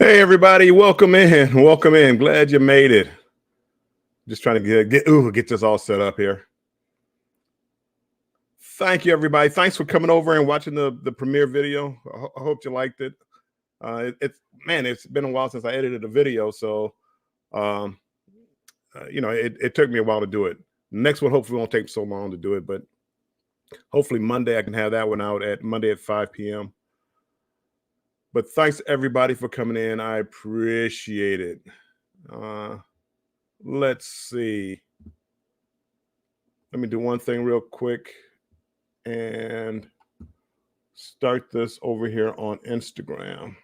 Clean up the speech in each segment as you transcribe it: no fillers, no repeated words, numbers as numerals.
Hey everybody, welcome in. Welcome in. Glad you made it. Just trying to get this all set up here. Thank you, everybody. Thanks for coming over and watching the premiere video. I hope you liked it. It's been a while since I edited a video, so it took me a while to do it. Next one hopefully won't take so long to do it, but hopefully Monday I can have that one out at Monday at 5 p.m. But thanks everybody for coming in. I appreciate it. Let's see. Let me do one thing real quick and start this over here on Instagram.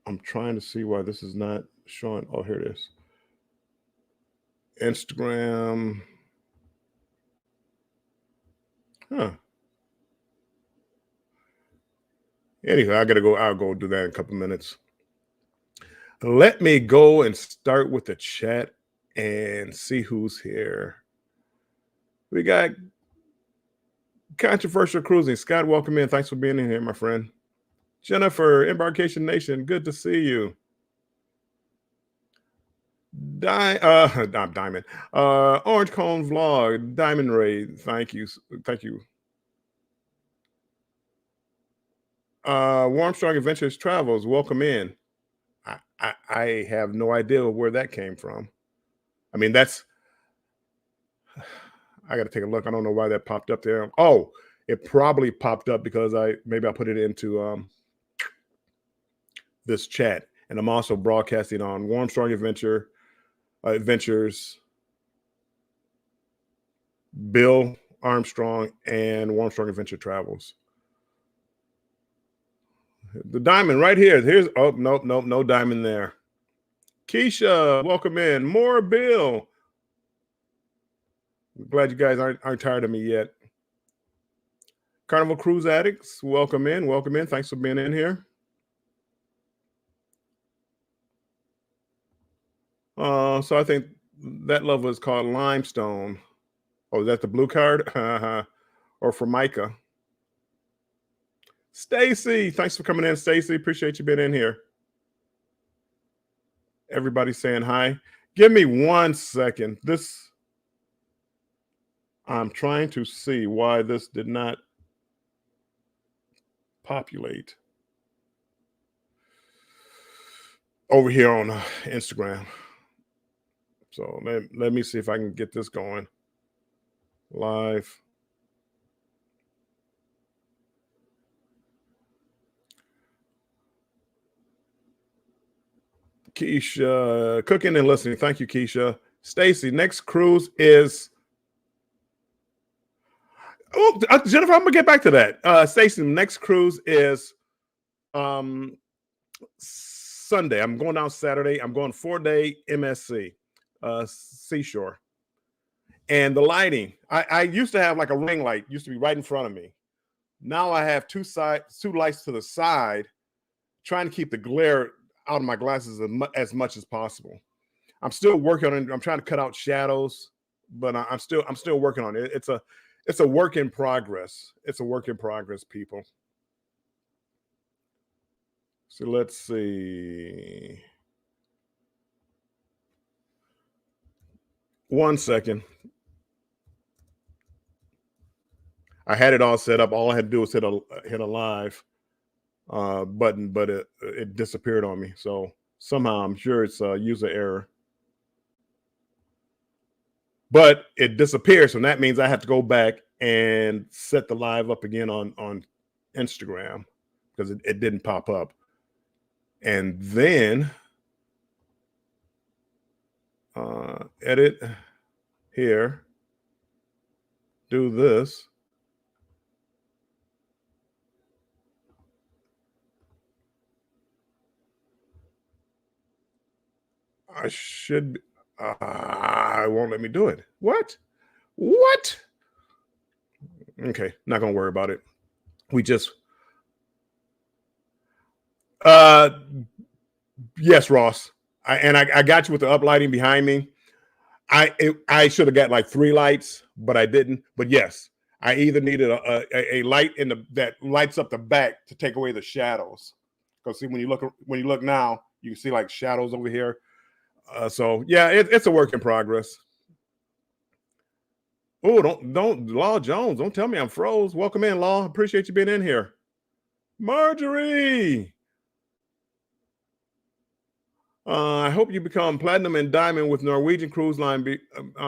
I'm trying to see why this is not showing. Oh, here it is. Instagram. Huh. Anyway, I'll go do that in a couple minutes. Let me go and start with the chat and see who's here. We got Controversial Cruising. Scott, welcome in. Thanks for being in here, my friend. Jennifer, Embarkation Nation, good to see you. Diamond. Orange Cone Vlog, Diamond Ray, thank you. Thank you. Warmstrong Adventures Travels, welcome in. I have no idea where that came from. I mean, I got to take a look. I don't know why that popped up there. Oh, it probably popped up because I put it into this chat, and I'm also broadcasting on Warmstrong Adventures, Bill Armstrong, and Warmstrong Adventure Travels. The diamond right here. No diamond there. Keisha, welcome in. More Bill. I'm glad you guys aren't tired of me yet. Carnival Cruise Addicts, welcome in. Welcome in. Thanks for being in here. So I think that level is called Limestone. Oh, is that the blue card? Or Formica? Stacy, thanks for coming in, Stacy. Appreciate you being in here. Everybody saying hi. Give me 1 second. I'm trying to see why this did not populate over here on Instagram. So let me see if I can get this going live. Keisha, cooking and listening. Thank you, Keisha. Stacy, next cruise is. Oh, Jennifer, I'm gonna get back to that. Stacy, next cruise is Sunday. I'm going down Saturday. I'm going 4-day MSC, seashore. And the lighting, I used to have like a ring light, used to be right in front of me. Now I have two lights to the side, trying to keep the glare out of my glasses as much as possible. I'm still working on it. I'm trying to cut out shadows, but I'm still working on it. It's a work in progress. It's a work in progress, people. So let's see. 1 second. I had it all set up. All I had to do was hit a live button, but it disappeared on me. So somehow I'm sure it's a user error. But it disappeared, so that means I have to go back and set the live up again on Instagram because it didn't pop up. And then edit here, do this. I should. I won't let me do it. What? Okay, not gonna worry about it. We just. Yes, Ross. I got you with the uplighting behind me. I should have got like 3 lights, but I didn't. But yes, I either needed a light that lights up the back to take away the shadows. Because see, when you look now, you can see like shadows over here. So yeah, it's a work in progress. Oh, don't Law Jones, don't tell me I'm froze. Welcome in, Law. Appreciate you being in here. Marjorie. I hope you become platinum and diamond with Norwegian Cruise Line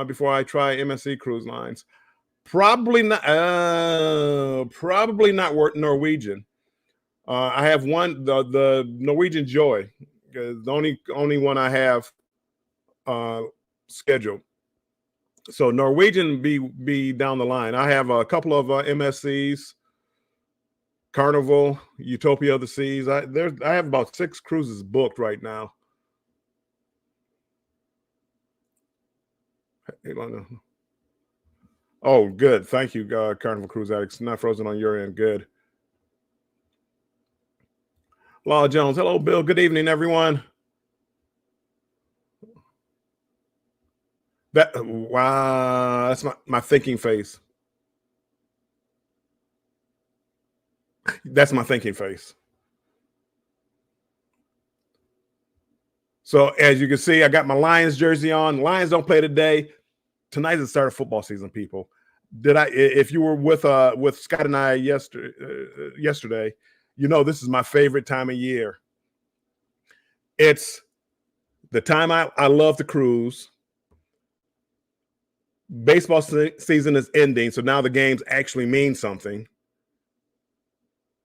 before I try MSC Cruise Lines. Probably not. Probably not worth Norwegian. I have the Norwegian Joy, the only one I have scheduled. So Norwegian be down the line. I have a couple of MSCs, Carnival, Utopia of the Seas. I have about 6 cruises booked right now. Oh, good. Thank you, Carnival Cruise Addicts. Not frozen on your end. Good. Law Jones. Hello, Bill. Good evening, everyone. Wow, that's my thinking face. That's my thinking face. So as you can see, I got my Lions jersey on. Lions don't play today. Tonight's the start of football season, people. If you were with Scott and I yesterday, you know this is my favorite time of year. It's the time I love to cruise. Baseball season is ending, so now the games actually mean something.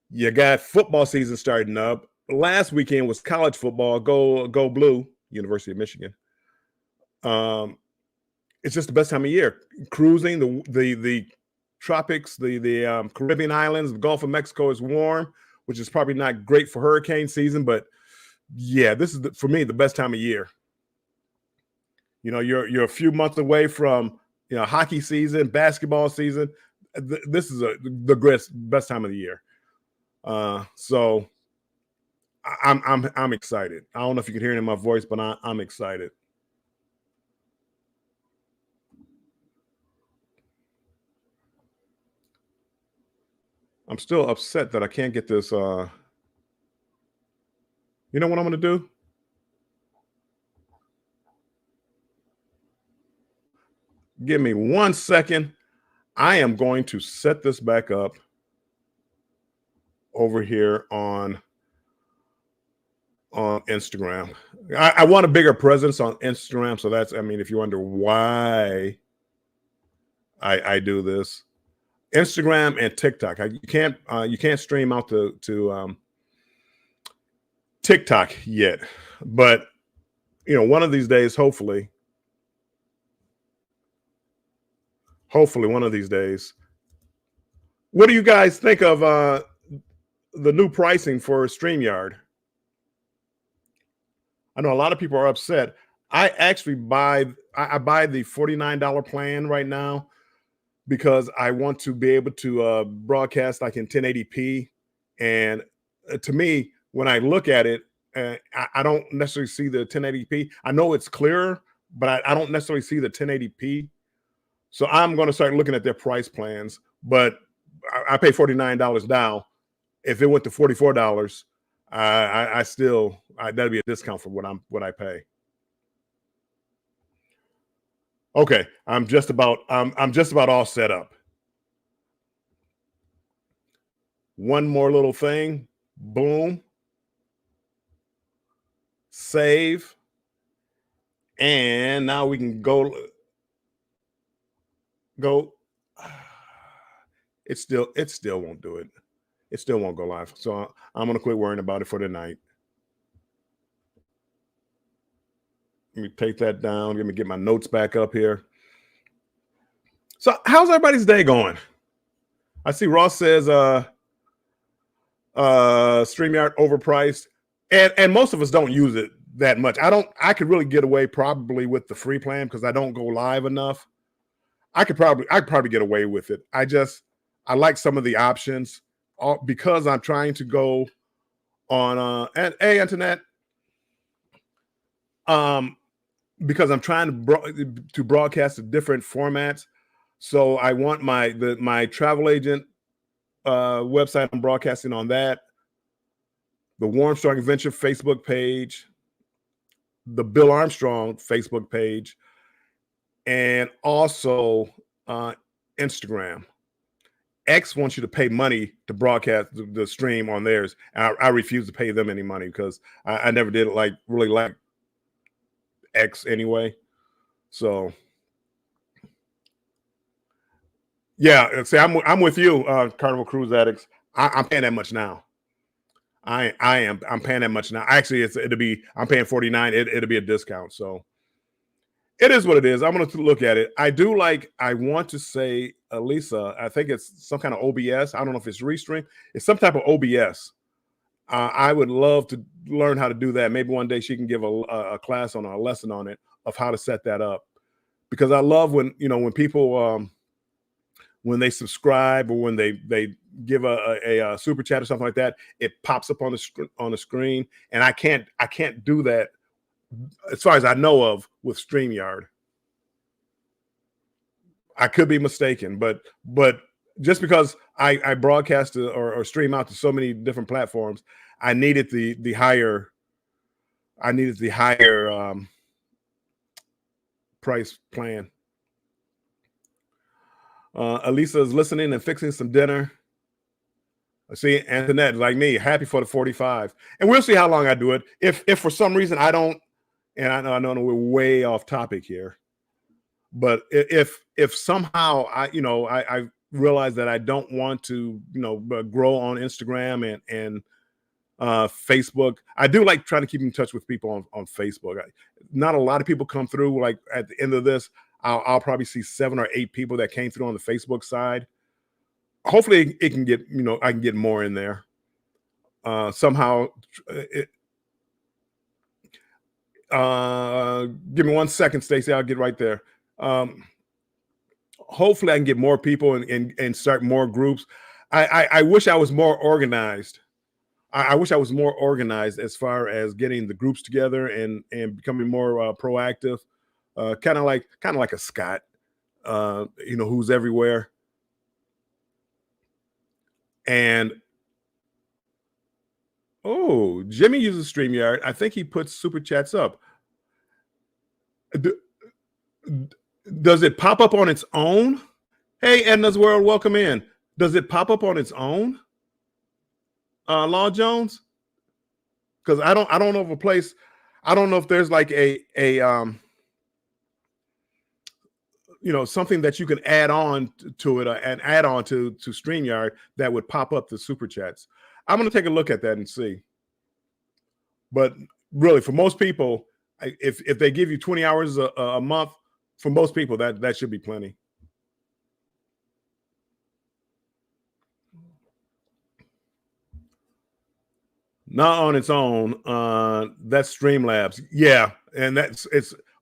You got football season starting up. Last weekend was college football. Go Blue, University of Michigan. It's just the best time of year. Cruising, the tropics, the Caribbean islands, the Gulf of Mexico is warm, which is probably not great for hurricane season, but yeah, this is for me the best time of year. You know, you're a few months away from hockey season, basketball season. This is the best time of the year. So I'm excited. I don't know if you can hear it in my voice, but I'm excited. I'm still upset that I can't get this. You know what I'm going to do? Give me 1 second. I am going to set this back up over here on Instagram. I want a bigger presence on Instagram. So that's, I mean, if you wonder why I do this, Instagram and TikTok. You can't stream out to TikTok yet, but one of these days, hopefully one of these days. What do you guys think of the new pricing for StreamYard? I know a lot of people are upset. I actually buy the $49 plan right now because I want to be able to broadcast like in 1080p. And to me, when I look at it, I don't necessarily see the 1080p. I know it's clearer, but I don't necessarily see the 1080p. So I'm going to start looking at their price plans. But I pay $49 now. If it went to $44, I still that'd be a discount for what I pay. Okay, I'm just about all set up. One more little thing, boom, save, and now we can go. It still won't do it. It still won't go live. So I'm gonna quit worrying about it for tonight. Let me take that down. Let me get my notes back up here. So how's everybody's day going? I see Ross says StreamYard overpriced. And most of us don't use it that much. I could really get away probably with the free plan because I don't go live enough. I could probably get away with it. I like some of the options because I'm trying to go on and hey internet. Because I'm trying to broadcast to different formats. So I want my travel agent website. I'm broadcasting on that. The Warmstrong Adventure Facebook page, the Bill Armstrong Facebook page, and also Instagram. X wants you to pay money to broadcast the stream on theirs. I refuse to pay them any money because I never did really like X anyway. So yeah, see, I'm with you, Carnival Cruise Addicts. I'm paying that much now. I'm paying that much now. Actually, I'm paying $49. It'll be a discount. So it is what it is. I'm going to look at it. I want to say, Lisa, I think it's some kind of OBS. I don't know if it's Restream. It's some type of OBS. I would love to learn how to do that. Maybe one day she can give a class on a lesson on it of how to set that up. Because I love when people, when they subscribe or when they give a super chat or something like that, it pops up on the screen. And I can't do that as far as I know of with StreamYard. I could be mistaken, but just because I broadcast or stream out to so many different platforms, I needed the higher price plan. Elisa is listening and fixing some dinner. See, Antoinette, like me, happy for the 45. And we'll see how long I do it. If for some reason I don't, and I know we're way off topic here, but if somehow I realize that I don't want to grow on Instagram and Facebook. I do like trying to keep in touch with people on Facebook. Not a lot of people come through. Like at the end of this, I'll probably see 7 or 8 people that came through on the Facebook side. Hopefully it can get, I can get more in there. Somehow. Give me 1 second, Stacey. I'll get right there. Hopefully I can get more people and start more groups. I wish I was more organized. I wish I was more organized as far as getting the groups together and becoming more proactive. Kind of like a Scott, who's everywhere. And Jimmy uses StreamYard. I think he puts super chats up. Does it pop up on its own? Hey, Edna's World, welcome in. Does it pop up on its own? Law Jones? Because I don't know of a place. I don't know if there's like a something that you can add on to it, and add on to StreamYard that would pop up the super chats. I'm going to take a look at that and see. But really, for most people, if they give you 20 hours a month, for most people, that should be plenty. Not on its own. That's Streamlabs. Yeah, and it's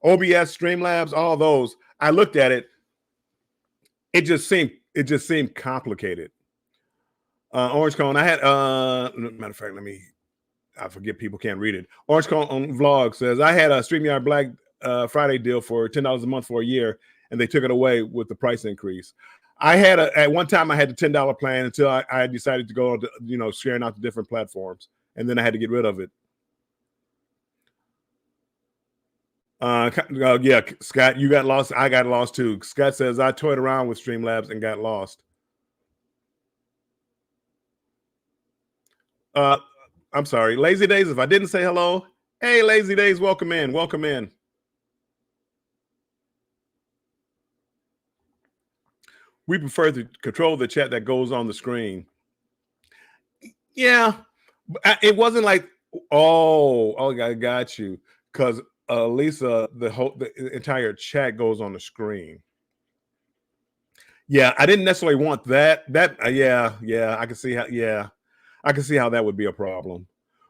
OBS, Streamlabs, all those. I looked at it. It just seemed complicated. Orange Cone. I had matter of fact, I forget people can't read it. Orange Cone on Vlog says I had a StreamYard Black Friday deal for $10 a month for a year, and they took it away with the price increase. I had at one time I had the $10 plan until I decided to go to, sharing out the different platforms, and then I had to get rid of it. Yeah, Scott, you got lost. I got lost too. Scott says I toyed around with Streamlabs and got lost. I'm sorry, Lazy Days. If I didn't say hello, hey, Lazy Days, welcome in. Welcome in. We prefer to control the chat that goes on the screen. Yeah, it wasn't like, I got you, because Lisa, the entire chat goes on the screen. Yeah, I didn't necessarily want that. Yeah, I can see how. Yeah, I can see how that would be a problem.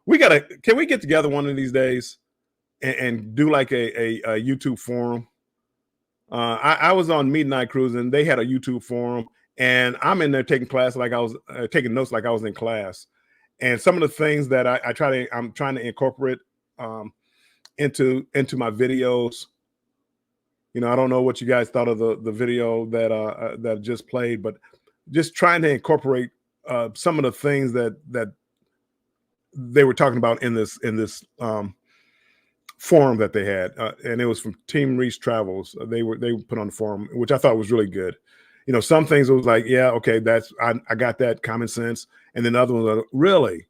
Can we get together one of these days and do like a YouTube forum? I was on Midnight Cruise and they had a YouTube forum, and I'm in there taking class like I was taking notes like I was in class. And some of the things that I'm trying to incorporate into my videos. I don't know what you guys thought of the video that just played, but just trying to incorporate some of the things that they were talking about in this forum that they had, and it was from Team Reese Travels. They put on the forum, which I thought was really good. Some things it was like, yeah, okay, I got that common sense, and then other ones are really,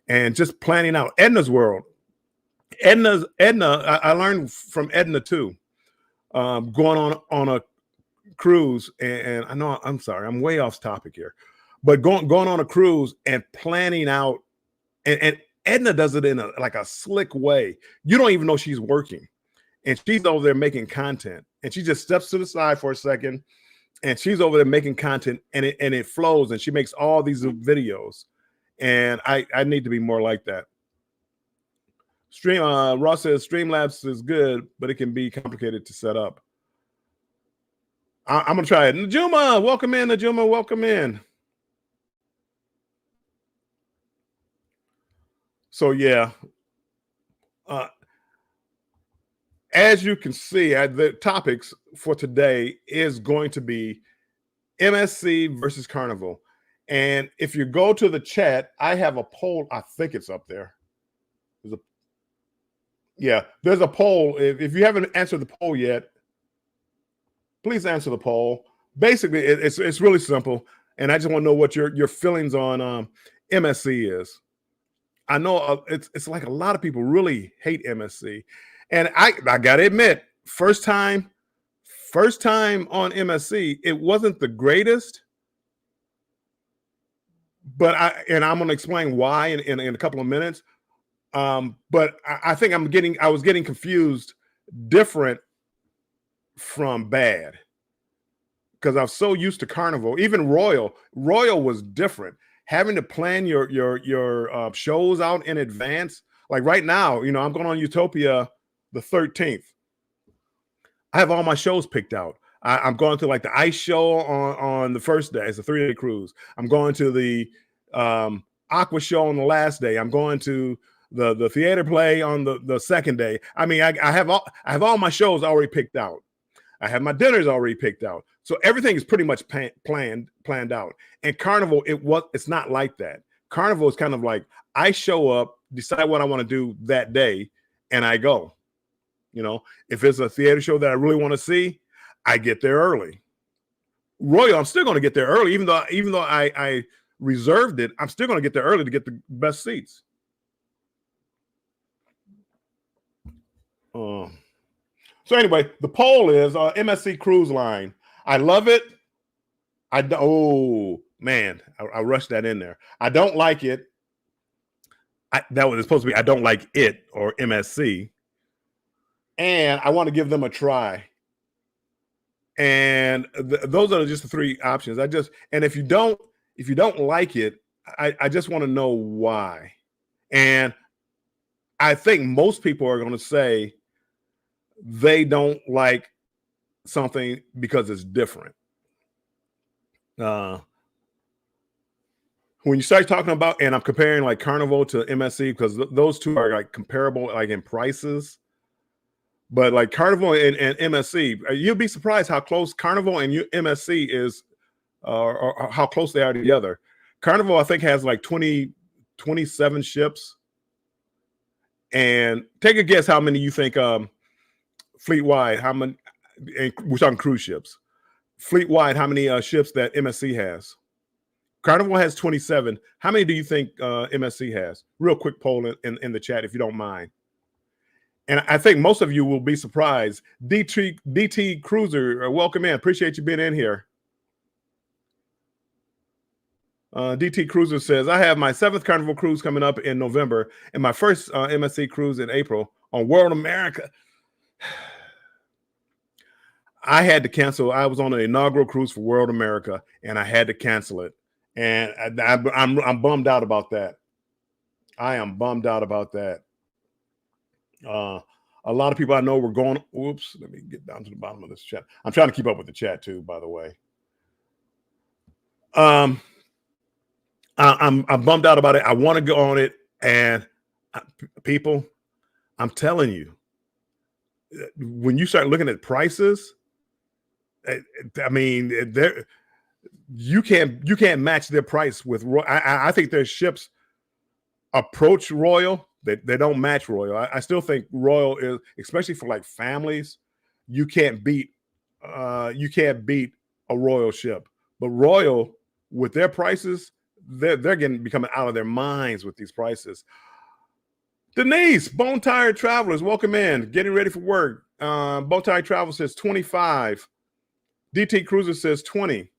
and just planning out Edna's world. Edna, I learned from Edna too, going on a cruise, and I know I'm sorry, I'm way off topic here, but going on a cruise and planning out, and Edna does it in a slick way. You don't even know she's working, and she's over there making content, and she just steps to the side for a second, and she's over there making content, and it flows, and she makes all these videos, and I need to be more like that. Ross says Streamlabs is good, but it can be complicated to set up. I'm gonna try it. Najuma, welcome in. Najuma, welcome in. So yeah, as you can see, the topics for today is going to be MSC versus Carnival. And if you go to the chat, I have a poll. I think it's up there. There's a poll. If you haven't answered the poll yet, please answer the poll. Basically, it's really simple, and I just want to know what your feelings on MSC is. I know it's like a lot of people really hate MSC, and I gotta admit, first time on MSC, it wasn't the greatest, but I'm gonna explain why in a couple of minutes. But I think I was getting confused, different from bad, because I was so used to Carnival. Even Royal was different. Having to plan your shows out in advance. Like right now, I'm going on Utopia the 13th. I have all my shows picked out. I'm going to like the ice show on the first day. It's a 3-day cruise. I'm going to the aqua show on the last day. I'm going to the theater play on the second day. I mean, I have all my shows already picked out. I have my dinners already picked out. So everything is pretty much planned out. And Carnival, it's not like that. Carnival is kind of like, I show up, decide what I want to do that day, and I go. If it's a theater show that I really want to see, I get there early. Royal, I'm still going to get there early, even though I reserved it. I'm still going to get there early to get the best seats. So anyway, the poll is MSC Cruise Line. I love it. Oh man, I rushed that in there. I don't like it. That was supposed to be I don't like it or MSC. And I want to give them a try. And those are just the three options. And if you don't like it, I just want to know why. And I think most people are going to say they don't like something because it's different. When you start talking about, and I'm comparing like Carnival to MSC, because those two are like comparable, like in prices. But like Carnival and MSC, you'll be surprised how close Carnival and MSC is, or how close they are together. Carnival, I think, has like 27 ships. And take a guess how many you think fleet-wide, how many, and we're talking cruise ships. Fleet-wide, how many ships that MSC has? Carnival has 27. How many do you think MSC has? Real quick poll in the chat, if you don't mind. And I think most of you will be surprised. DT Cruiser, welcome in. Appreciate you being in here. DT Cruiser says, I have my 7th Carnival cruise coming up in November and my first MSC cruise in April on World America. I had to cancel. I was on an inaugural cruise for World America, and I had to cancel it. And I'm bummed out about that. I am bummed out about that. A lot of people I know were going. Oops, let me get down to the bottom of this chat. I'm trying to keep up with the chat too, by the way. I'm bummed out about it. I want to go on it, and people, I'm telling you, when you start looking at prices, I mean, you can't match their price with Royal. I think their ships approach Royal. They don't match Royal. I still think Royal is, especially for like families, you can't beat a Royal ship. But Royal, with their prices, they're getting becoming out of their minds with these prices. Denise, Bone Tired Travelers, welcome in. Getting ready for work. Bone Tired Travel says 25. DT Cruiser says 20.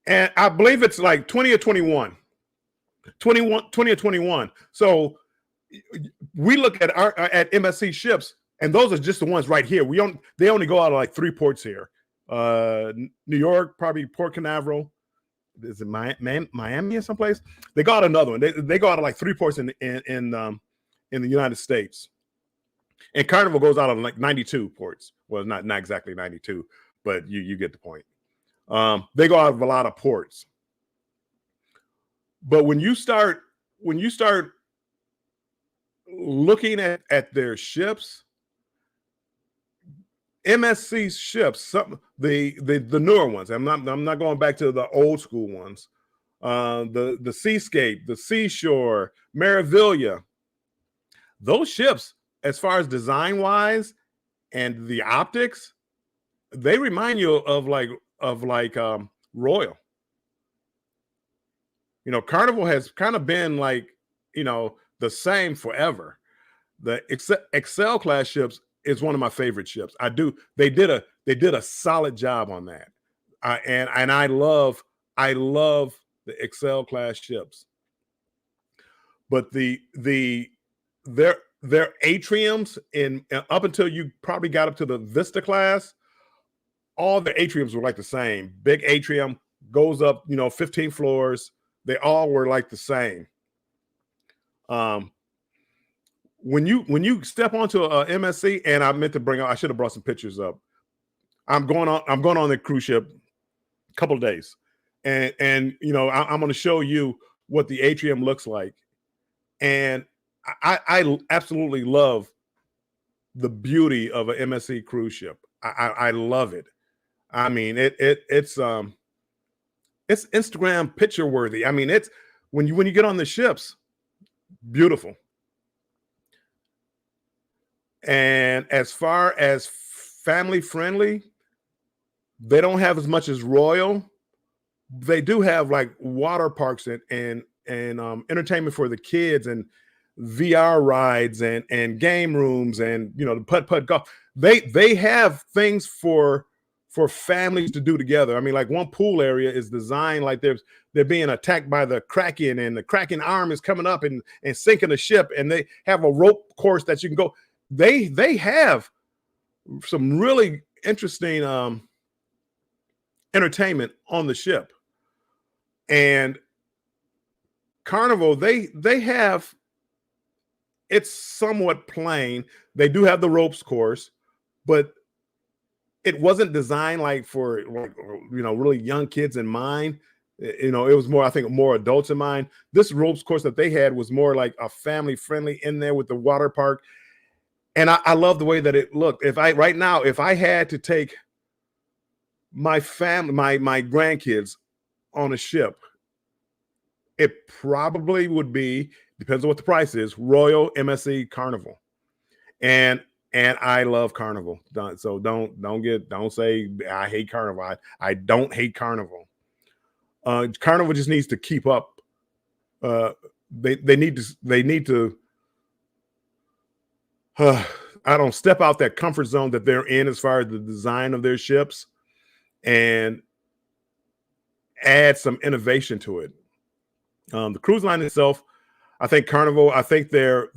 And I believe it's like 20 or 21. 20 or 21. So we look at at MSC ships, and those are just the ones right here. They only go out of like 3 ports here. New York, probably Port Canaveral. Is it Miami or someplace? They go out another one. They go out of like 3 ports in the United States. And Carnival goes out of like 92 ports. Well, not exactly 92, but you get the point. They go out of a lot of ports. But when you start looking at their ships, MSC's ships, the newer ones. I'm not going back to the old school ones. The Seascape, the Seashore, Meraviglia. Those ships, as far as design wise and the optics, they remind you of Royal. You know, Carnival has kind of been like, you know, the same forever. The Excel class ships is one of my favorite ships. They did a solid job on that. And I love the Excel class ships. But their atriums up until you probably got up to the Vista class, all the atriums were like the same. Big atrium goes up, 15 floors. They all were like the same. When you step onto a MSC, and I should have brought some pictures up. I'm going on the cruise ship a couple of days, and I'm going to show you what the atrium looks like, and I absolutely love the beauty of an MSC cruise ship. I love it. I mean, it's Instagram picture worthy. I mean, it's when you get on the ships, beautiful. And as far as family friendly, they don't have as much as Royal. They do have like water parks and entertainment for the kids and VR rides and game rooms and the putt golf. They have things for families to do together. I mean, like one pool area is designed like they're being attacked by the Kraken, and the Kraken arm is coming up and sinking the ship, and they have a rope course that you can go. They have some really interesting entertainment on the ship. And Carnival, they have, it's somewhat plain. They do have the ropes course, but it wasn't designed like for really young kids in mind. It was more, I think, more adults in mind. This ropes course that they had was more like a family friendly in there with the water park. And I love the way that it looked. If I had to take my family, my grandkids on a ship, it probably would be, depends on what the price is, Royal, MSC, Carnival. And I love Carnival. So don't say I hate Carnival. I don't hate Carnival. Carnival just needs to keep up. They need to I don't step out that comfort zone that they're in as far as the design of their ships, and add some innovation to it. The cruise line itself, I think Carnival, I think their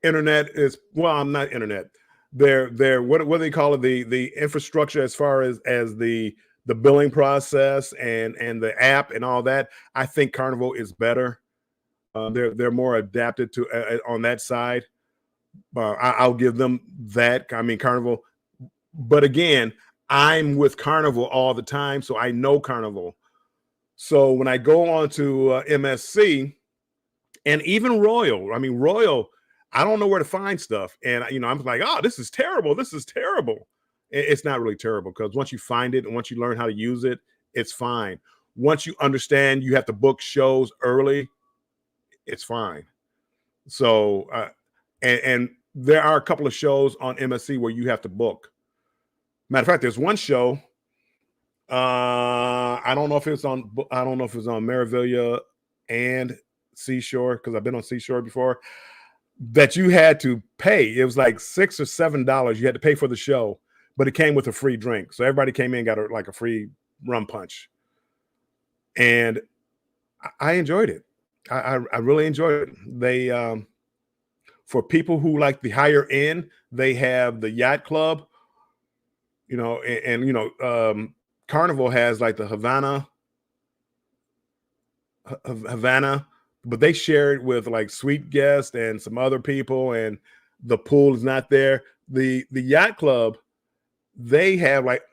internet is, well, I'm not internet. Their what do they call it? The infrastructure as far as the billing process and the app and all that. I think Carnival is better. They're more adapted to on that side. I'll give them that. I mean, Carnival, but again, I'm with Carnival all the time, so I know Carnival. So when I go on to MSC, And even Royal, I mean, Royal, I don't know where to find stuff. And, I'm like, oh, this is terrible. This is terrible. It's not really terrible because once you find it and once you learn how to use it, it's fine. Once you understand you have to book shows early, it's fine. So, and there are a couple of shows on MSC where you have to book. Matter of fact, there's one show. I don't know if it's on Marivilia and Seashore, because I've been on Seashore before, that you had to pay. It was like $6 or $7. You had to pay for the show, but it came with a free drink. So everybody came in and got a free rum punch. And I enjoyed it. I really enjoyed it. They, for people who like the higher end, they have the yacht club, and Carnival has like the Havana, but they share it with like Sweet Guest and some other people, and the pool is not there. The yacht club, they have like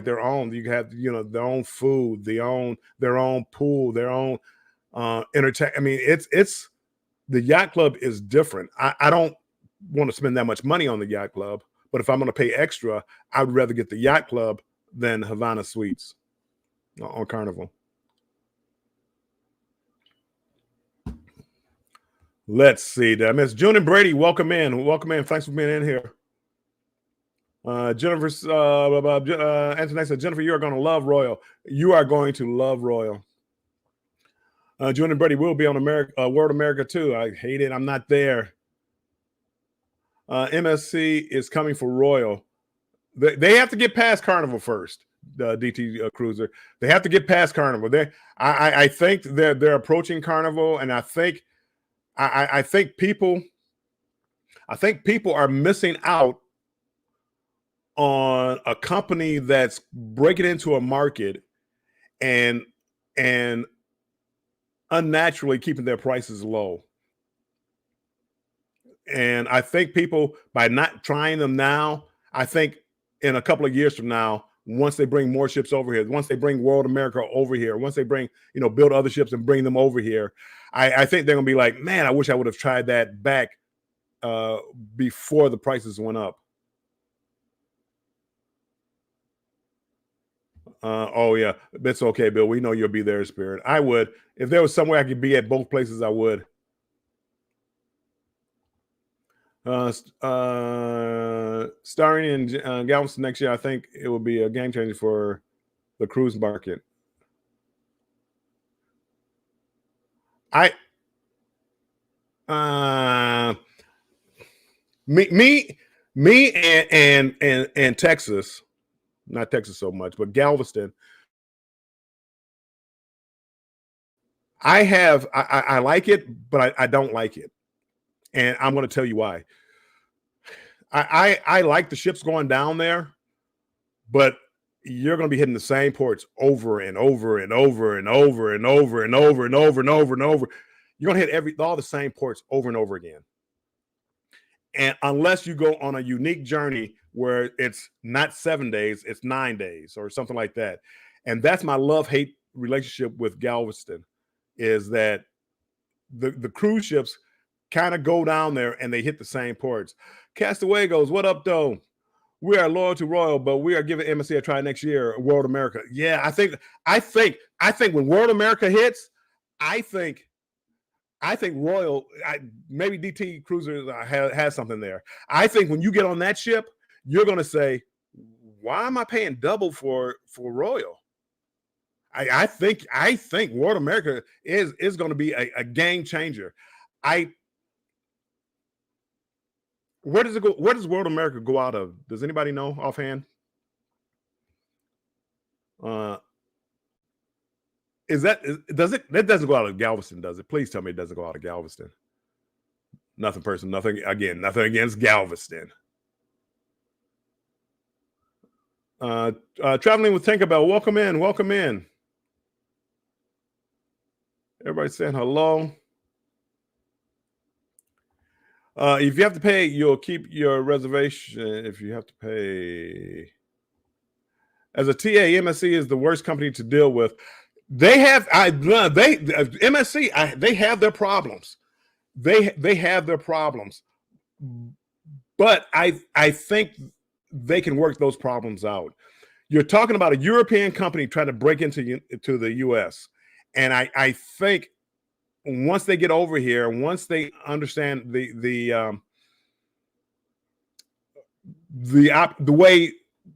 their own. You have their own food, their own pool, their own entertain. I mean, it's the yacht club is different. I don't want to spend that much money on the yacht club, but if I'm going to pay extra, I'd rather get the yacht club than Havana Suites on Carnival. Let's see. Miss June and Brady, welcome in. Welcome in. Thanks for being in here. Jennifer, Anthony said, Jennifer, you are going to love Royal. You are going to love Royal. June and Brady will be on World America too. I hate it. I'm not there. MSC is coming for Royal. They have to get past Carnival first. The DT Cruiser. They have to get past Carnival. I think they're approaching Carnival, and I think people are missing out on a company that's breaking into a market and unnaturally keeping their prices low. And I think people, by not trying them now, I think in a couple of years from now, once they bring more ships over here, once they bring World America over here, once they bring, build other ships and bring them over here, I think they're going to be like, man, I wish I would have tried that back before the prices went up. Oh, yeah, that's okay, Bill. We know you'll be there, Spirit. I would. If there was somewhere I could be at both places, I would. Starring in Galveston next year, I think it will be a game changer for the cruise market. Me and Texas, not Texas so much, but Galveston. I like it, but I don't like it. And I'm going to tell you why. I like the ships going down there, but you're going to be hitting the same ports over and over and over and over and over and over and over and over and over. You're going to hit all the same ports over and over again. And unless you go on a unique journey where it's not 7 days, it's 9 days or something like that. And that's my love-hate relationship with Galveston, is that the cruise ships kind of go down there and they hit the same ports. Castaway goes, what up, though? We are loyal to Royal, but we are giving MSC a try next year, World America. Yeah, I think when World America hits, I think Royal, maybe DT Cruiser has something there. I think when you get on that ship, you're going to say, why am I paying double for Royal? I think World America is going to be a game changer. Where does it go? Where does World America go out of? Does anybody know offhand? That doesn't go out of Galveston, does it? Please tell me it doesn't go out of Galveston. Nothing against Galveston. Traveling with Tinkerbell, welcome in. Everybody saying hello. If you have to pay, you'll keep your reservation. If you have to pay, as a TA, MSC is the worst company to deal with. They have MSC. They have their problems. They have their problems, but I think they can work those problems out. You're talking about a European company trying to break into the U.S., and I think once they get over here, once they understand the way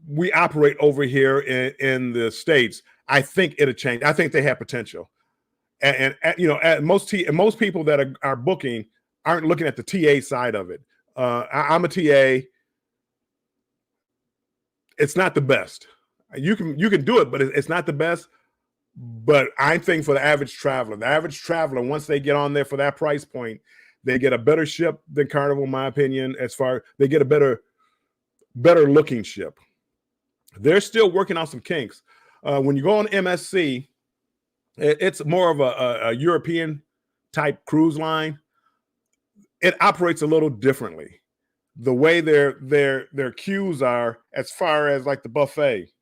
we operate over here in the States, I think it'll change. I think they have potential, and most people that are booking aren't looking at the TA side of it. I'm a TA. It's not the best. You can do it, but it's not the best. But I think for the average traveler, once they get on there for that price point, they get a better ship than Carnival, in my opinion. As far they get a better looking ship. They're still working on some kinks. When you go on MSC, it's more of a European type cruise line. It operates a little differently. The way their queues are, as far as like the buffet.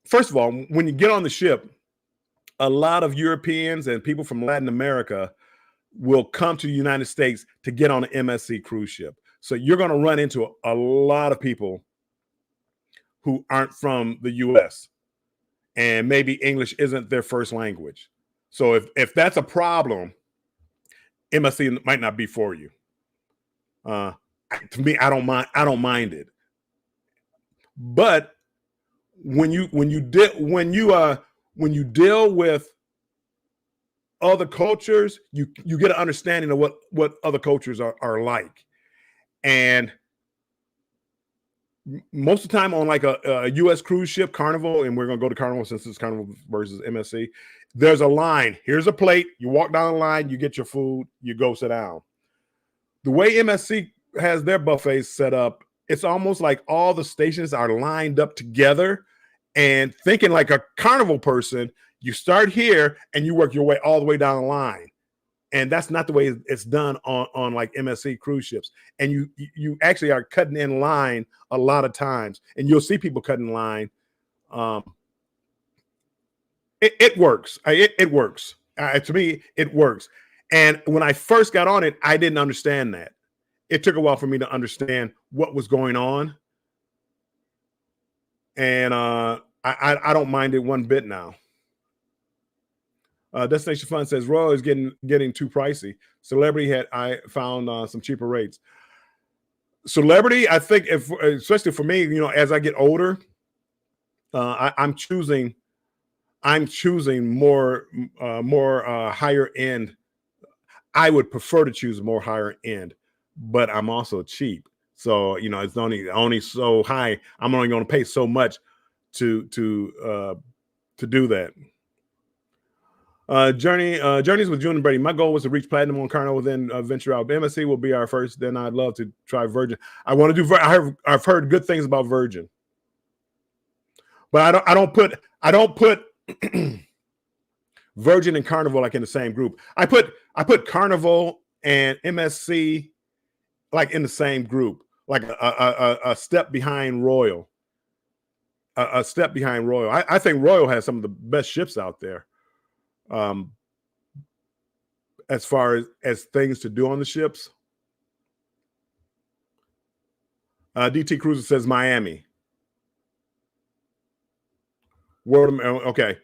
First of all, when you get on the ship, a lot of Europeans and people from Latin America will come to the United States to get on an MSC cruise ship. So you're going to run into a lot of people who aren't from the US and maybe English isn't their first language. So if that's a problem, MSC might not be for you. To me, I don't mind it. But when you deal with other cultures, you get an understanding of what other cultures are like. And most of the time on like a U.S. cruise ship, Carnival, and we're going to go to Carnival since it's Carnival versus MSC, there's a line. Here's a plate. You walk down the line, you get your food, you go sit down. The way MSC has their buffets set up, it's almost like all the stations are lined up together, and thinking like a Carnival person, you start here and you work your way all the way down the line. And that's not the way it's done on like MSC cruise ships. And you actually are cutting in line a lot of times, and you'll see people cutting line. It works. It works. To me, it works. And when I first got on it, I didn't understand that. It took a while for me to understand what was going on. And I don't mind it one bit now. Destination Fun says Royal is getting too pricey. Celebrity I found some cheaper rates. Celebrity, I think, especially for me, as I get older, I'm choosing more higher end. I would prefer to choose more higher end, but I'm also cheap. So it's only so high. I'm only going to pay so much to do that. Journeys with June and Brady. My goal was to reach platinum on Carnival, then venture out. MSC will be our first. Then I'd love to try Virgin. I want to do. I've heard good things about Virgin, but I don't put Virgin and Carnival like in the same group. I put Carnival and MSC like in the same group, like a step behind Royal. A step behind Royal. I think Royal has some of the best ships out there. As far as things to do on the ships. DT Cruiser says Miami. Okay.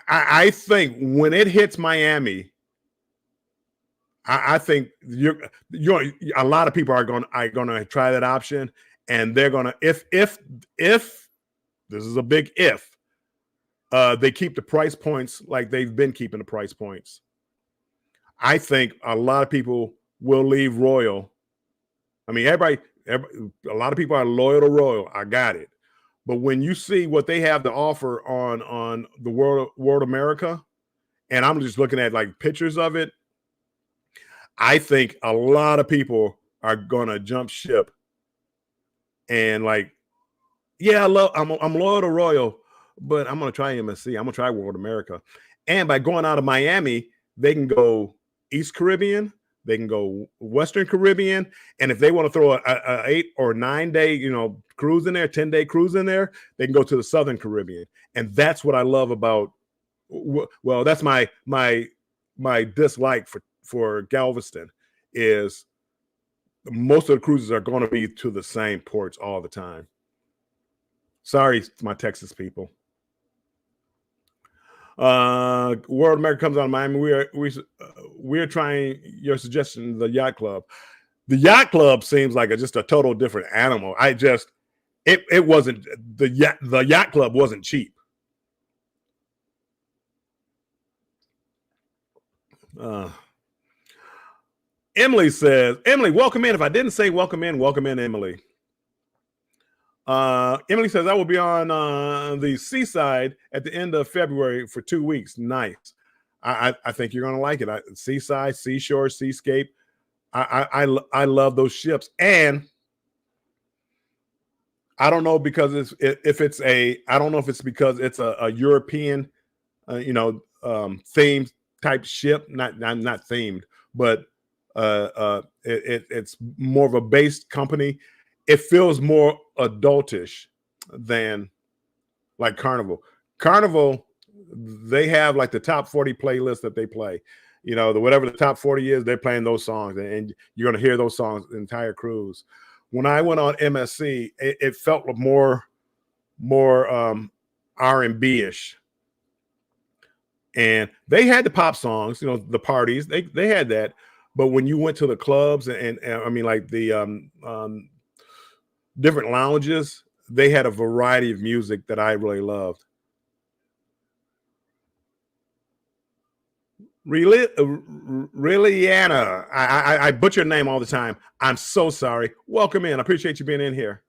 I think when it hits Miami, I think a lot of people are going to try that option, and they're going to if this is a big if. They keep the price points like they've been keeping the price points. I think a lot of people will leave Royal. I mean, a lot of people are loyal to Royal. I got it. But when you see what they have to offer on the World America, and I'm just looking at like pictures of it, I think a lot of people are gonna jump ship. And like, yeah, I'm loyal to Royal, but I'm going to try MSC. I'm going to try World America. And by going out of Miami, they can go East Caribbean. They can go Western Caribbean. And if they want to throw a 8 or 9 day, cruise in there, 10-day cruise in there, they can go to the Southern Caribbean. And that's what I love about well, that's my dislike for Galveston is most of the cruises are going to be to the same ports all the time. Sorry, my Texas people. World America comes on Miami. We're trying your suggestion, the yacht club. The yacht club seems like just a total different animal. It wasn't the yacht club wasn't cheap. Emily says, Emily, welcome in. If I didn't say welcome in, Emily. Emily says, I will be on the seaside at the end of February for 2 weeks. Nice. I think you're going to like it. Seaside, seashore, seascape. I love those ships. And I don't know because I don't know if it's because it's a European, themed type ship, not themed, but it's more of a based company. It feels more adultish than like Carnival. Carnival, they have like the top 40 playlist that they play. Whatever the top 40 is, they're playing those songs, and you're going to hear those songs the entire cruise. When I went on MSC, it felt more R&B-ish. And they had the pop songs, the parties, they had that. But when you went to the clubs and I mean, like the different lounges, they had a variety of music that I really loved. Really, Anna, I butcher your name all the time. I'm so sorry. Welcome in. I appreciate you being in here.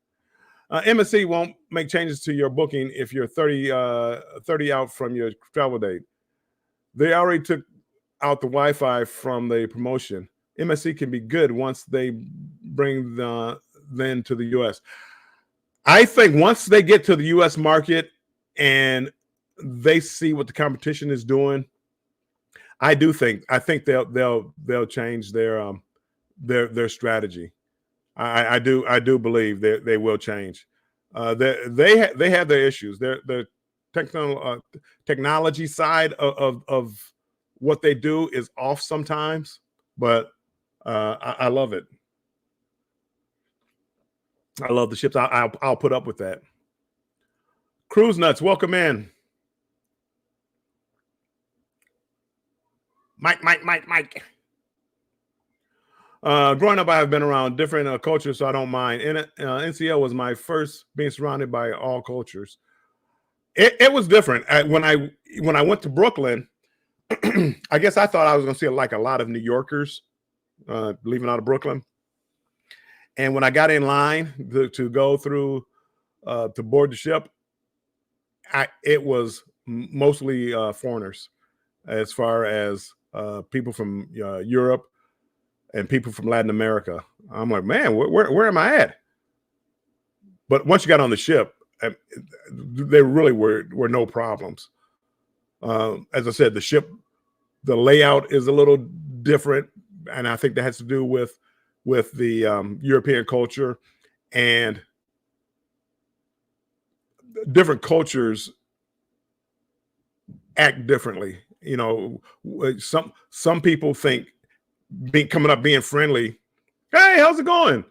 MSC won't make changes to your booking if you're 30 out from your travel date. They already took out the Wi-Fi from the promotion. MSC can be good once they bring then to the U.S. I think once they get to the U.S. market and they see what the competition is doing, I think they'll change their strategy. I do believe they will change. They have their issues. Their technology side of what they do is off sometimes, but I love it. I love the ships. I'll put up with that. Cruise Nuts, welcome in. Mike. Growing up, I have been around different cultures, so I don't mind. NCL was my first being surrounded by all cultures. It was different. When I went to Brooklyn, I guess I thought I was going to see like a lot of New Yorkers leaving out of Brooklyn. And when I got in line to go through to board the ship, it was mostly foreigners, as far as people from Europe and people from Latin America. I'm like, man, where am I at? But once you got on the ship, there really were no problems. As I said, the ship, the layout is a little different, and I think that has to do with the European culture, and different cultures act differently. Some people think coming up being friendly, hey, how's it going?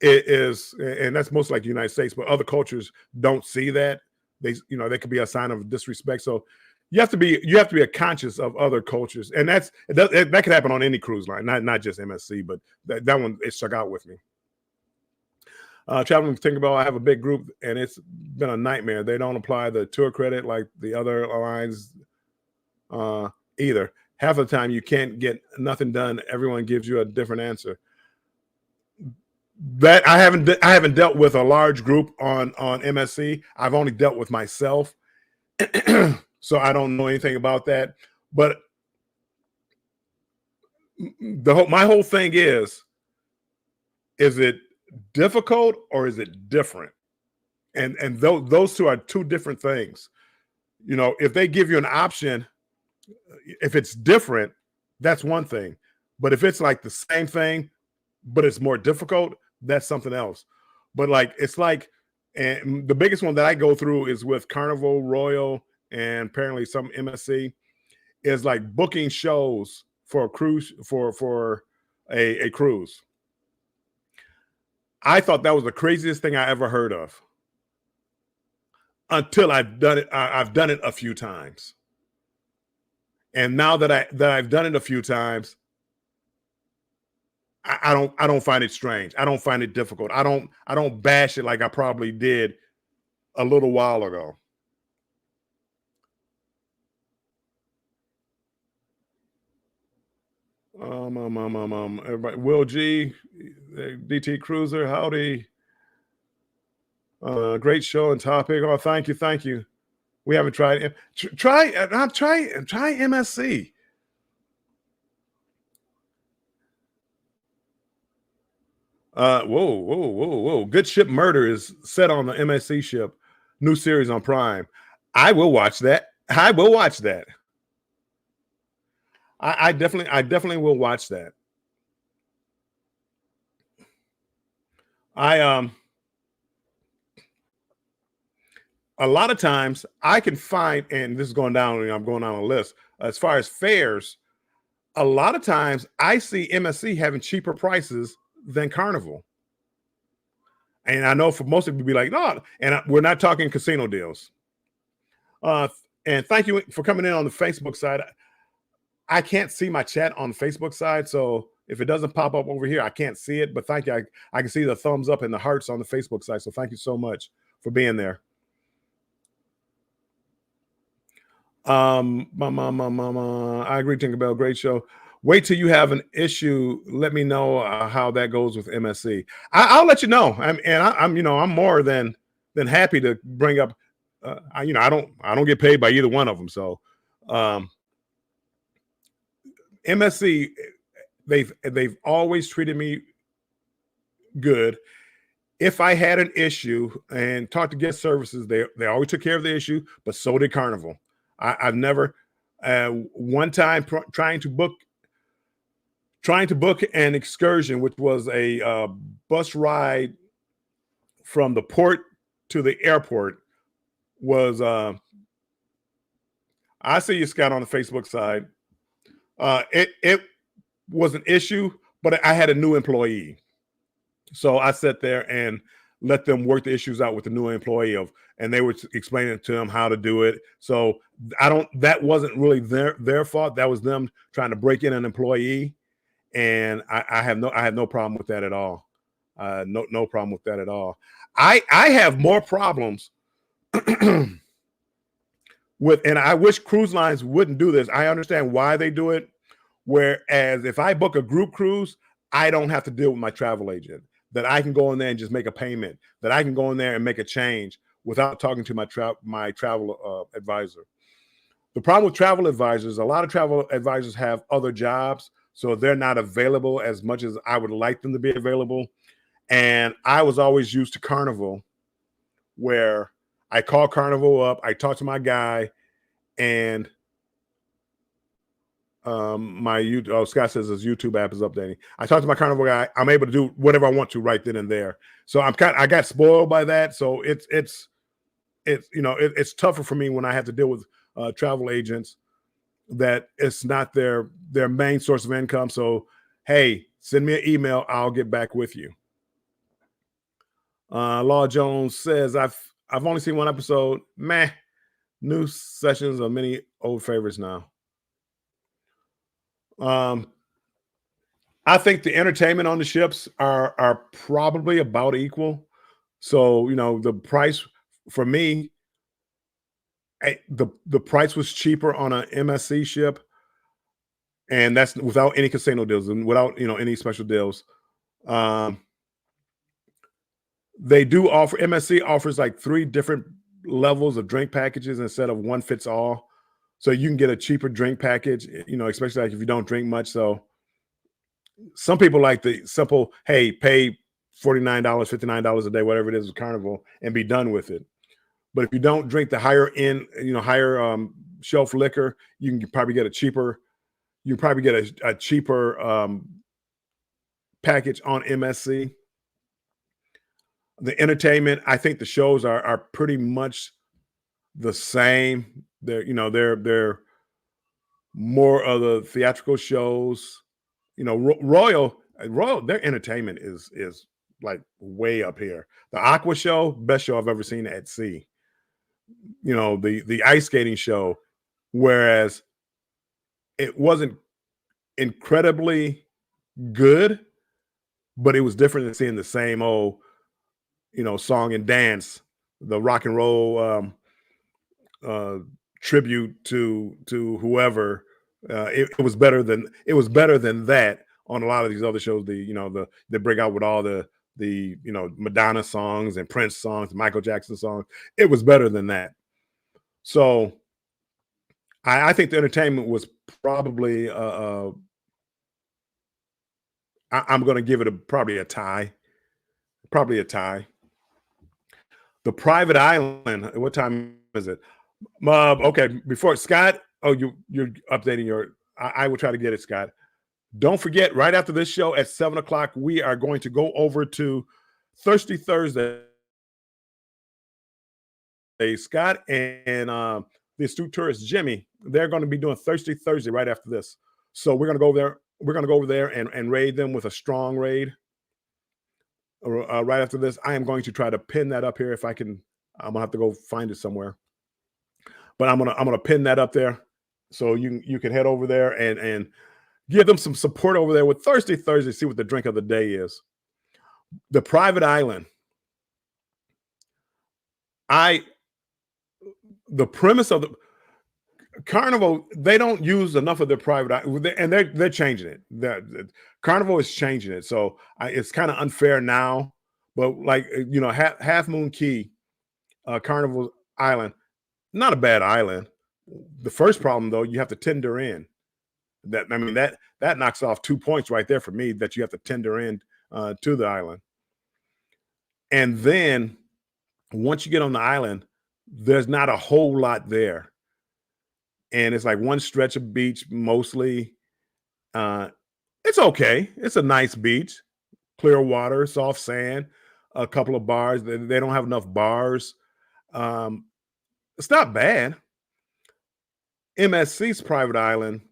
It is, and that's most like the United States, but other cultures don't see that. They could be a sign of disrespect. So you have to be a conscious of other cultures, and that could happen on any cruise line, not just MSC, but that one, it stuck out with me. Traveling to Tinkerbell, I have a big group, and it's been a nightmare. They don't apply the tour credit like the other lines either. Half of the time, you can't get nothing done. Everyone gives you a different answer. That I haven't dealt with a large group on MSC. I've only dealt with myself, so I don't know anything about that. But my whole thing is it difficult or is it different? And those two are two different things. If they give you an option, if it's different, that's one thing. But if it's like the same thing, but it's more difficult, that's something else. But and the biggest one that I go through is with Carnival, Royal, and apparently some MSC is like booking shows for a cruise for a cruise. I thought that was the craziest thing I ever heard of until I've done it. I've done it a few times, and now that I've done it a few times, I don't find it strange. I don't find it difficult. I don't bash it like I probably did a little while ago. Everybody, Will G, DT Cruiser, howdy. Great show and topic. Oh, thank you, thank you. We haven't tried it. Try MSC. Whoa. Good Ship Murder is set on the MSC ship. New series on Prime. I will watch that. I will watch that. I definitely will watch that. I a lot of times I can find, and this is going down, I'm going down a list as far as fares. A lot of times I see MSC having cheaper prices than Carnival. And I know for most of you be like, no, and we're not talking casino deals. And thank you for coming in on the Facebook side. I can't see my chat on the Facebook side, so if it doesn't pop up over here, I can't see it. But thank you. I can see the thumbs up and the hearts on the Facebook side. So thank you so much for being there. I agree, Tinkerbell. Great show. Wait till you have an issue. Let me know how that goes with MSC. I'll let you know. I'm more than happy to bring up. I don't get paid by either one of them. So MSC, they've always treated me good. If I had an issue and talked to guest services, they always took care of the issue, but so did Carnival. I've never one time trying to book an excursion, which was a bus ride from the port to the airport, was I see you, Scott, on the Facebook side. It was an issue, but I had a new employee, so I sat there and let them work the issues out with the new employee and they were explaining to them how to do it. So that wasn't really their fault. That was them trying to break in an employee. And I have no problem with that at all. No problem with that at all. I have more problems with, and I wish cruise lines wouldn't do this. I understand why they do it. Whereas if I book a group cruise, I don't have to deal with my travel agent. That I can go in there and just make a payment. That I can go in there and make a change without talking to my travel advisor. The problem with travel advisors, a lot of travel advisors have other jobs, so they're not available as much as I would like them to be available. And I was always used to Carnival, where I call Carnival up, I talk to my guy, and Scott says his YouTube app is updating. I talk to my Carnival guy. I'm able to do whatever I want to right then and there. So I got spoiled by that. So it's tougher for me when I have to deal with travel agents that it's not their main source of income. So hey, send me an email. I'll get back with you. Law Jones says I've only seen one episode. Meh. New sessions of many old favorites now. I think the entertainment on the ships are probably about equal. So, the price for me, the price was cheaper on an MSC ship, and that's without any casino deals and without any special deals. They do offer, MSC offers like 3 different levels of drink packages instead of one fits all. So you can get a cheaper drink package, especially like if you don't drink much. So some people like the simple, hey, pay $49, $59 a day, whatever it is with Carnival, and be done with it. But if you don't drink the higher end, higher shelf liquor, you can probably get a cheaper package on MSC. The entertainment, I think the shows are pretty much the same. They're more of the theatrical shows. Royal, their entertainment is like way up here. The Aqua show, best show I've ever seen at sea. The ice skating show, whereas it wasn't incredibly good, but it was different than seeing the same old, song and dance, the rock and roll uh, tribute to whoever. It was better than that on a lot of these other shows. They break out with all the Madonna songs and Prince songs, Michael Jackson songs. It was better than that. So I think the entertainment was probably I'm going to give it probably a tie. Probably a tie. The Private Island. What time is it? Okay, before Scott. Oh, you're updating your. I will try to get it, Scott. Don't forget, right after this show at 7 o'clock, we are going to go over to Thirsty Thursday. Scott and the astute tourist Jimmy, they're going to be doing Thirsty Thursday right after this. So we're going to go over there. We're going to go over there and raid them with a strong raid. Right after this, I am going to try to pin that up here if I can. I'm gonna have to go find it somewhere, but I'm gonna pin that up there so you can head over there and give them some support over there with Thirsty Thursday. See what the drink of the day is. The Private Island. The premise of the Carnival, they don't use enough of their private, and they're changing it. The Carnival is changing it, so it's kind of unfair now. But Half Moon Key, Carnival Island, not a bad island. The first problem though, you have to tender in. That knocks off 2 points right there for me. That you have to tender in to the island, and then once you get on the island, there's not a whole lot there. And it's like one stretch of beach mostly. It's okay. It's a nice beach, clear water, soft sand, a couple of bars. They don't have enough bars. It's not bad. MSC's Private Island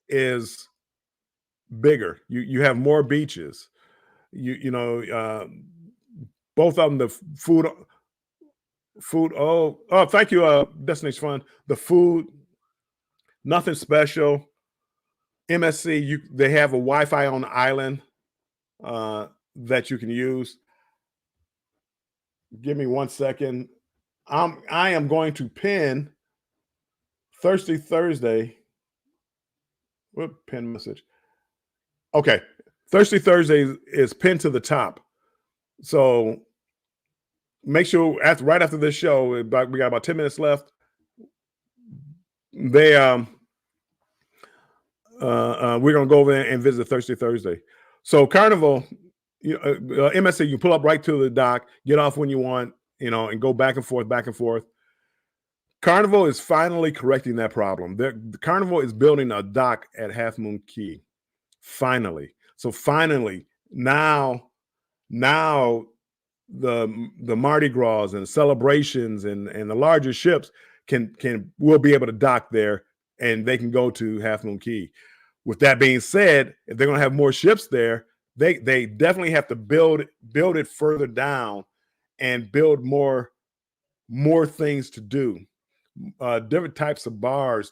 is bigger. You have more beaches. Both of them, the food. Oh, thank you, Destination Fun. The food, nothing special. MSC, they have a Wi-Fi on the island that you can use. Give me 1 second. I am going to pin Thirsty Thursday. What pin message? Okay, Thirsty Thursday is pinned to the top. So make sure right after this show, we got about 10 minutes left. We're gonna go over there and visit Thirsty Thursday. So Carnival, MSC, you pull up right to the dock, get off when you want, and go back and forth, back and forth. Carnival is finally correcting that problem. The Carnival is building a dock at Half Moon Key. Finally. So finally, now the Mardi Gras and celebrations and the larger ships will be able to dock there, and they can go to Half Moon Key. With that being said, if they're going to have more ships there, they definitely have to build it further down and build more things to do, different types of bars,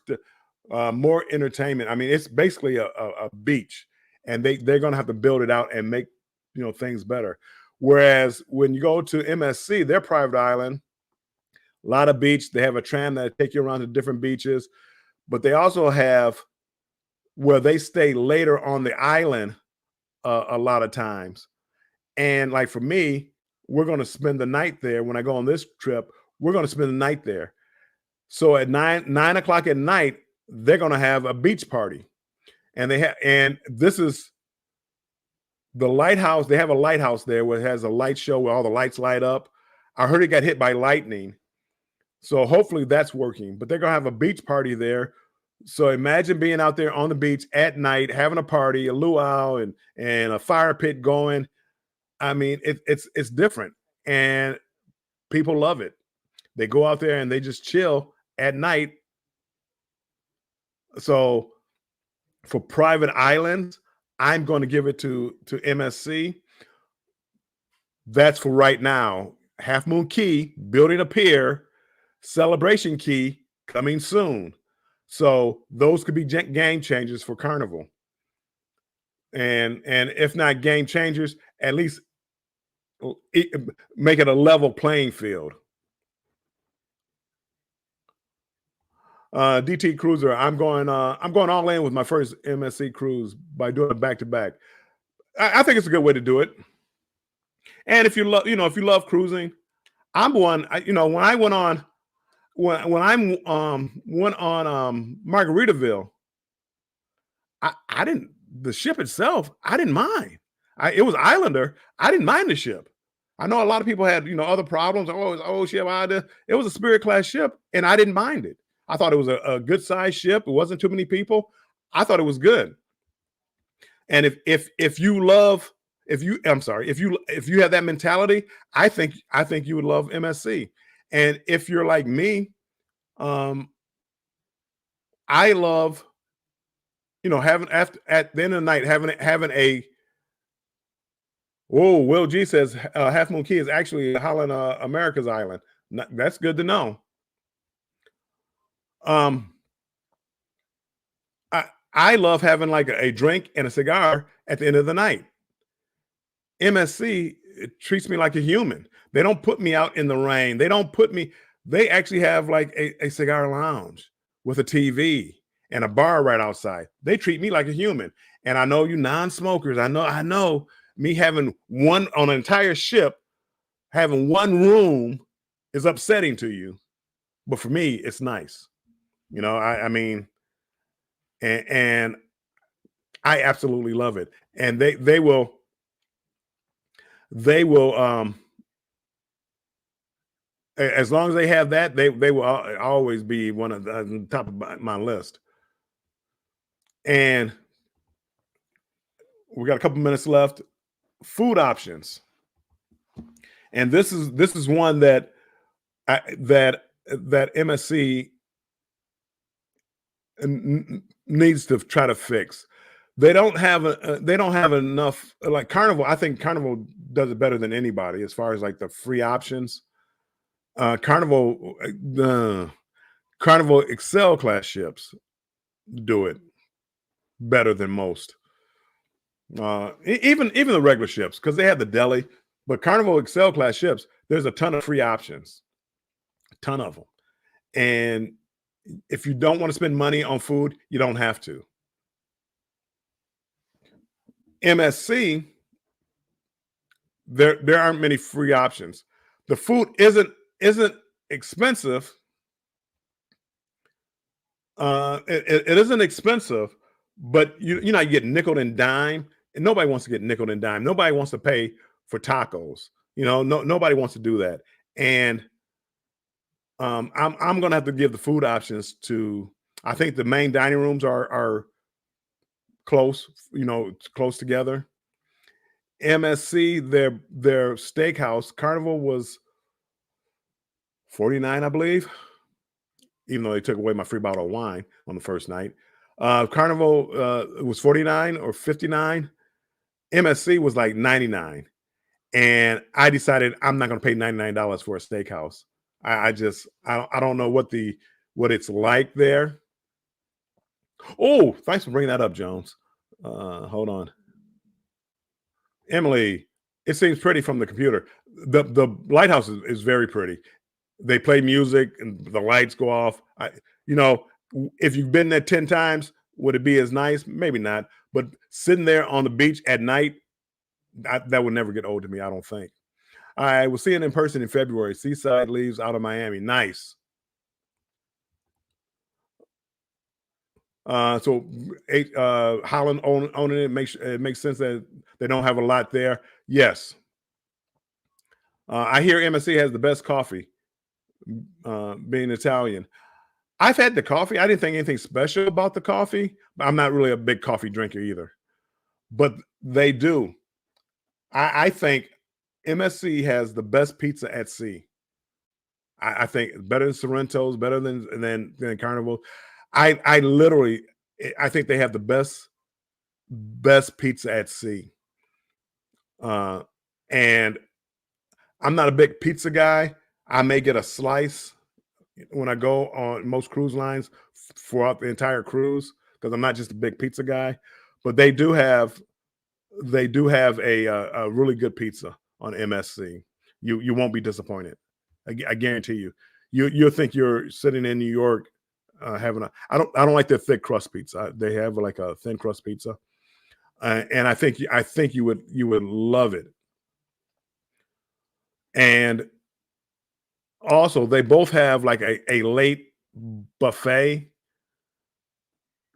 more entertainment. I mean, it's basically a beach, and they're going to have to build it out and make things better. Whereas when you go to MSC, their private island, a lot of beach. They have a tram that take you around to different beaches, but they also have where they stay later on the island a lot of times. And like for me, we're going to spend the night there. When I go on this trip, we're going to spend the night there. So at 9 o'clock at night, they're going to have a beach party, and this is the lighthouse. They have a lighthouse there where it has a light show where all the lights light up. I heard it got hit by lightning, so hopefully that's working. But they're going to have a beach party there. So imagine being out there on the beach at night, having a party, a luau, and a fire pit going. I mean, it's different, and people love it. They go out there and they just chill at night. So for private islands, I'm going to give it to MSC. That's for right now. Half Moon Key, building a pier, Celebration Key coming soon. So those could be game changers for Carnival. And if not game changers, at least make it a level playing field. DT Cruiser, I'm going all in with my first MSC cruise by doing it back to back. I think it's a good way to do it. And if you love, if you love cruising, I'm one. When I went on when I went on Margaritaville, I didn't the ship itself. I didn't mind. It was Islander. I didn't mind the ship. I know a lot of people had other problems. Oh, it's old ship. It was a Spirit class ship, and I didn't mind it. I thought it was a good sized ship. It wasn't too many people. I thought it was good. And if you love if you have that mentality, I think you would love MSC. And if you're like me, I love having at the end of the night having a. Whoa, Will G says Half Moon Key is actually Holland, America's island. That's good to know. I love having like a drink and a cigar at the end of the night. MSC treats me like a human. They don't put me out in the rain. They actually have like a cigar lounge with a TV and a bar right outside. They treat me like a human. And I know you non-smokers, I know me having one on an entire ship, having one room is upsetting to you. But for me, it's nice. I mean, and I absolutely love it. And they will as long as they have that, they will always be one of the top of my list. And we got a couple minutes left. Food options, and this is one that MSC needs to try to fix. They don't have enough. Like Carnival, I think Carnival does it better than anybody as far as like the free options. Carnival Excel class ships do it better than most. Even the regular ships, because they have the deli, but Carnival Excel class ships, there's a ton of free options, a ton of them. And if you don't want to spend money on food, you don't have to. MSC, there aren't many free options. The food isn't expensive. It isn't expensive, but you get nickel and dime, and nobody wants to get nickel and dime. Nobody wants to pay for tacos. Nobody wants to do that. And I'm gonna have to give the food options to. I think the main dining rooms are close, close together. MSC, their steakhouse, Carnival was $49, I believe, even though they took away my free bottle of wine on the first night. Carnival was $49 or $59. MSC was like $99. And I decided I'm not going to pay $99 for a steakhouse. I don't know what it's like there. Oh, thanks for bringing that up, Jones. Hold on. Emily, it seems pretty from the computer. The lighthouse is very pretty. They play music and the lights go off. If you've been there 10 times, would it be as nice? Maybe not. But sitting there on the beach at night, that would never get old to me, I don't think. I will see it in person in February. Seaside leaves out of Miami. Nice. So Holland owning it makes sense that they don't have a lot there. Yes. I hear MSC has the best coffee, being Italian. I've had the coffee. I didn't think anything special about the coffee. I'm not really a big coffee drinker either. But they do. I think MSC has the best pizza at sea. I think better than Sorrento's, better than Carnival. I literally, I think they have the best pizza at sea. And I'm not a big pizza guy. I may get a slice when I go on most cruise lines throughout the entire cruise because I'm not just a big pizza guy. But they do have a really good pizza on MSC. You won't be disappointed. I guarantee you. You'll think you're sitting in New York having a. I don't like their thick crust pizza. They have like a thin crust pizza, and I think you would love it. And also, they both have like a late buffet.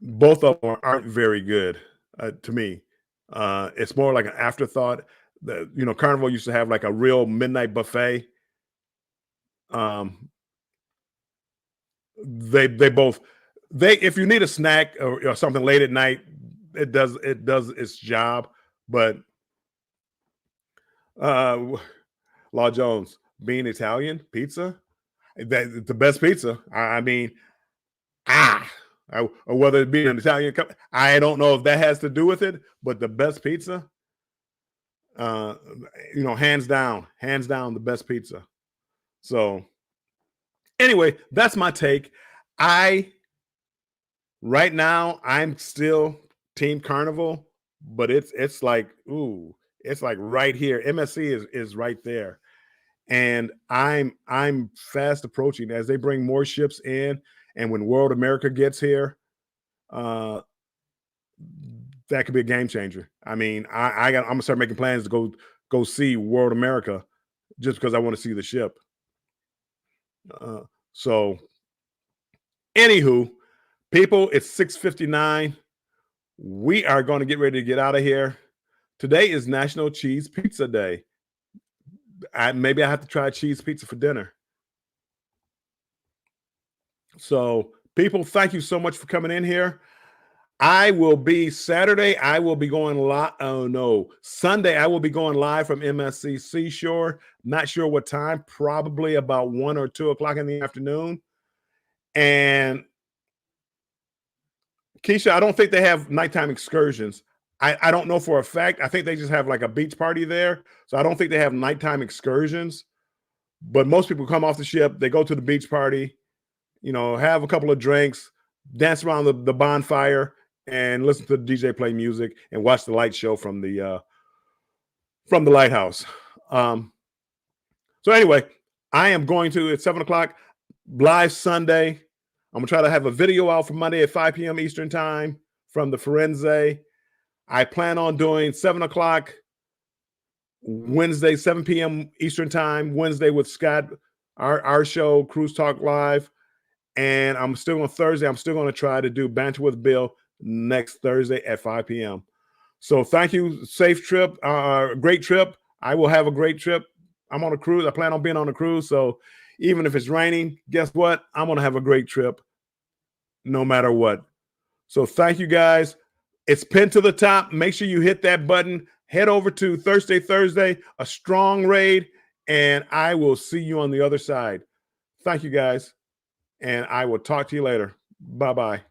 Both of them aren't very good to me. It's more like an afterthought. Carnival used to have like a real midnight buffet. They both if you need a snack or something late at night, it does its job. But Law Jones, being Italian pizza, that the best pizza. I mean, or whether it be an Italian, I don't know if that has to do with it, but the best pizza, hands down, the best pizza. So anyway, that's my take. Right now I'm still Team Carnival, but it's like, ooh, it's like right here. MSC is right there. And I'm fast approaching as they bring more ships in, and when World America gets here, that could be a game changer. I mean, I'm gonna start making plans to go see World America just because I want to see the ship. So, anywho, people, it's 6:59. We are going to get ready to get out of here. Today is National Cheese Pizza Day. Maybe I have to try cheese pizza for dinner. So, people, thank you so much for coming in here. Saturday, I will be going live. Oh, no. Sunday, I will be going live from MSC Seashore. Not sure what time, probably about 1 or 2 o'clock in the afternoon. And Keisha, I don't think they have nighttime excursions. I don't know for a fact. I think they just have like a beach party there. So I don't think they have nighttime excursions. But most people come off the ship, they go to the beach party, have a couple of drinks, dance around the bonfire, and listen to the DJ play music and watch the light show from the lighthouse. So anyway, I am going to at 7 o'clock live Sunday. I'm gonna try to have a video out for Monday at 5 p.m. Eastern time from the Firenze. I plan on doing 7 o'clock Wednesday, 7 p.m. Eastern time, Wednesday with Scott, our show, Cruise Talk Live. And I'm still on Thursday. I'm still going to try to do Banter with Bill next Thursday at 5 p.m. So thank you. Safe trip. Great trip. I will have a great trip. I'm on a cruise. I plan on being on a cruise. So even if it's raining, guess what? I'm going to have a great trip no matter what. So thank you, guys. It's pinned to the top. Make sure you hit that button. Head over to Thursday, a strong raid, and I will see you on the other side. Thank you, guys. And I will talk to you later. Bye-bye.